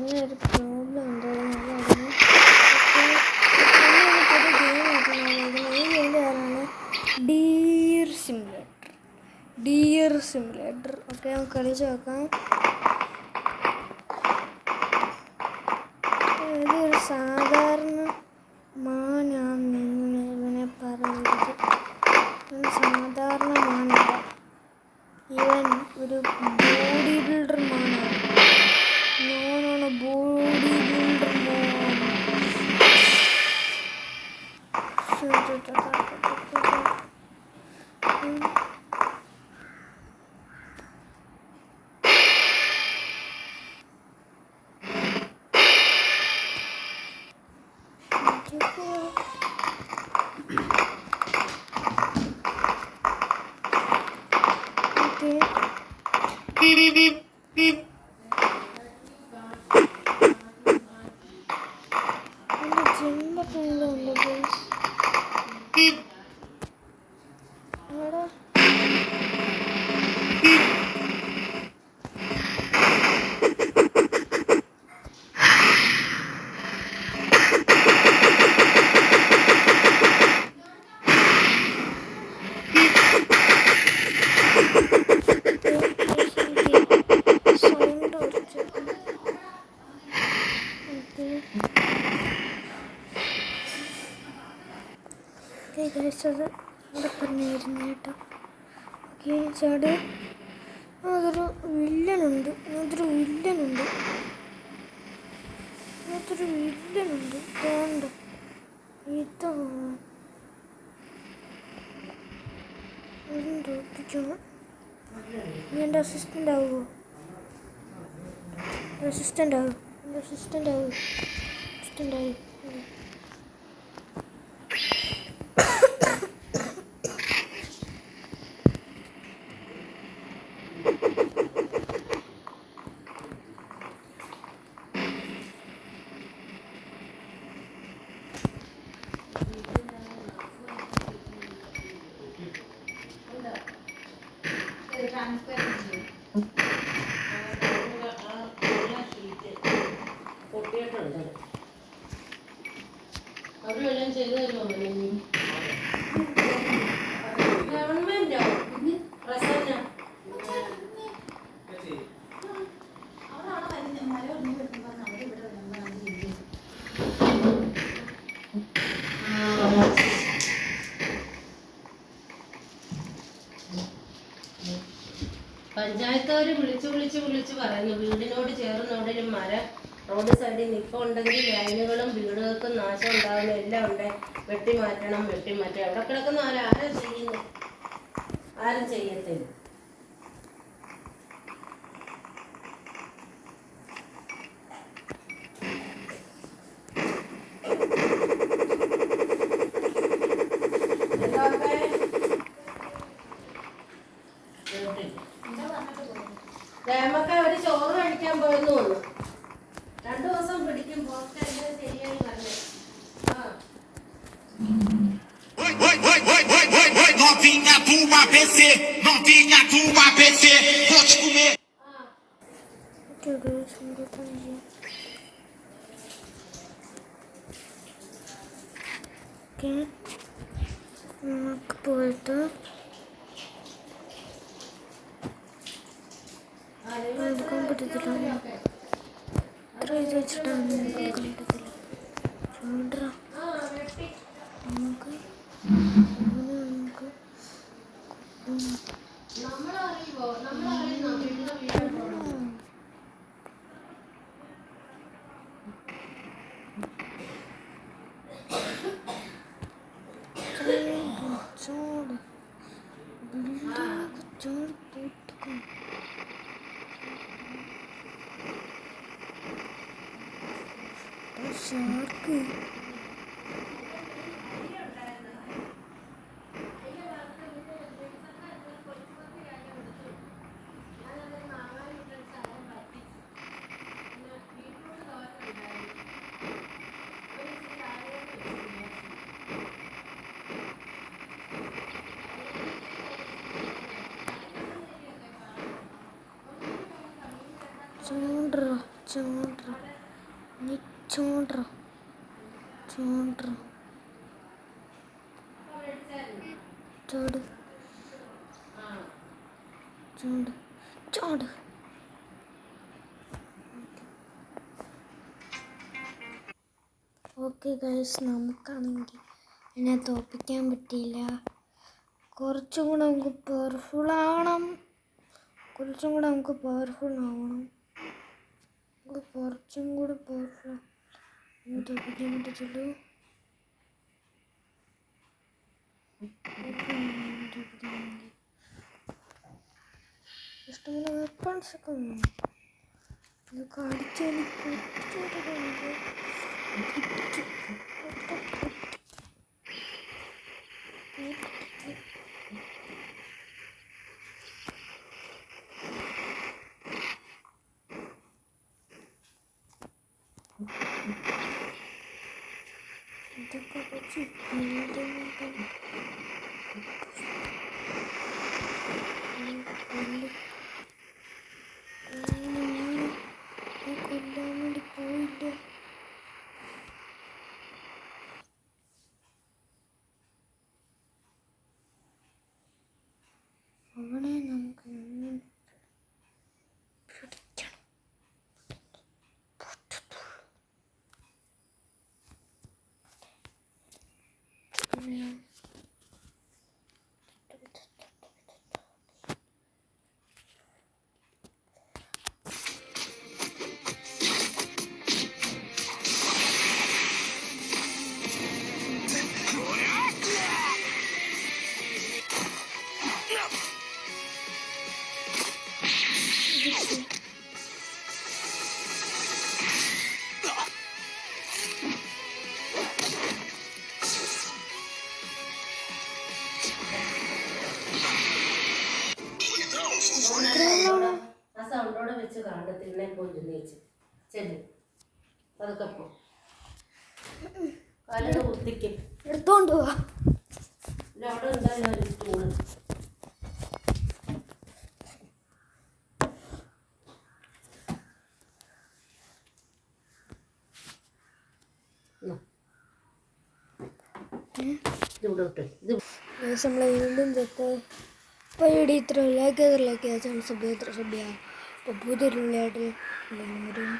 ചെറിയൊരു പ്രോബ്ലം ഉണ്ടായിരുന്നു. ഈ ഗെയിമിൻ്റെ പേരാണ് ഡിയർ സിമുലേറ്റർ. ഓക്കെ, നമുക്ക് കളിച്ച് നോക്കാം. ഇതൊരു സാധാരണ മാനാണ് ഇവനെ പറയുന്നത്. സാധാരണ മാനല്ല, ഇവൻ ഒരു ബോഡി ബിൽഡർ മാനാണ്. ഞാനാണ് ബോഡി ബിൽഡർ മാൻ. അത് ഇവിടെ പറഞ്ഞു വരുന്ന കേട്ടോ. ഓക്കെ, ചാട്. അതൊരു വില്ലനുണ്ട്. വേണ്ട ഇതൊപ്പിക്കണം. നീ എൻ്റെ അസിസ്റ്റൻ്റ് ആവുമോ? അസിസ്റ്റൻ്റ് ആവും. അവരെല്ലാം ചെയ്തു തരുമോ? ഗവൺമെന്റോ പ്രസന്ന പഞ്ചായത്തുകാർ വിളിച്ച് പറയുന്നു, വീടിനോട് ചേർന്നോടൊരു മരം റോഡ് സൈഡിൽ നിൽപ്പുണ്ടെങ്കിൽ ലൈനുകളും വീടുകൾക്കും നാശം ഉണ്ടാകുന്ന എല്ലാം ഉണ്ട്, വെട്ടിമാറ്റണം. എവിടെ കിടക്കുന്ന ആരും ചെയ്യുന്നു? ആരും ചെയ്യത്തില്ല. നമുക്ക് അവര് ചോറ് കഴിക്കാൻ പോയെന്ന് തോന്നുന്നു. 2 ദിവസം പിടിക്കും പോസ്റ്റ് ശരിയായി പറഞ്ഞു. Novinha do ABC, vou te comer. നമുക്ക് പോയിട്ട് എടുക്കാൻ പറ്റത്തില്ല. ഇത്ര ഇത് വെച്ചിട്ടാണ് എടുക്കാൻ പറ്റത്തില്ല. നമുക്ക് ഷാർക്ക് ചൂണ്ടറ നീ ചൂണ്ടറ ചൂണ്ടറ ചൂട് ചൂട് ചൂട്. ഓക്കെ ഗൈസ്, നമുക്കാണെങ്കിൽ എന്നെ തോൽപ്പിക്കാൻ പറ്റിയില്ല. കുറച്ചും കൂടെ നമുക്ക് പവർഫുൾ ആവണം. കുറച്ചും കൂടെ നമുക്ക് പവർഫുൾ ആവണം. കുറച്ചും കൂടെ പവർഫുൾ തോൽപ്പിക്കാൻ പറ്റത്തുള്ളൂ. ഇഷ്ടംപോലെ വെപ്പൺസ് ഒക്കെ വേണം. ഇതൊക്കെ അടിച്ചെനിക്ക് ഇതൊക്കെ വെച്ച് കൊല്ലാൻ വേണ്ടി പോയില്ല. അവനെ നമുക്ക് പിടിക്കണം. ആ സൗണ്ടോടെ വെച്ച് കാണുക. തിണ്ണെ പോയിട്ട് നീച്ച് ചെല്ലും. അതൊക്കെ പോ കാലത്ത് കുത്തിക്കും. എടുത്തോണ്ട് പോവാ. അവിടെ ഉണ്ടാവില്ല ഒരു സ്റ്റൂള്. ഇതിവിടെ വിട്ടേ. ഇത് നമ്മൾ വീണ്ടും തൊട്ട് ഇപ്പോൾ ഇവിടെ ഇത്ര ലൈക്ക് ചാനൽ സഭ്യ അപ്പോൾ പുതിയൊരു വിളയാട്ടിൽ എല്ലാവരും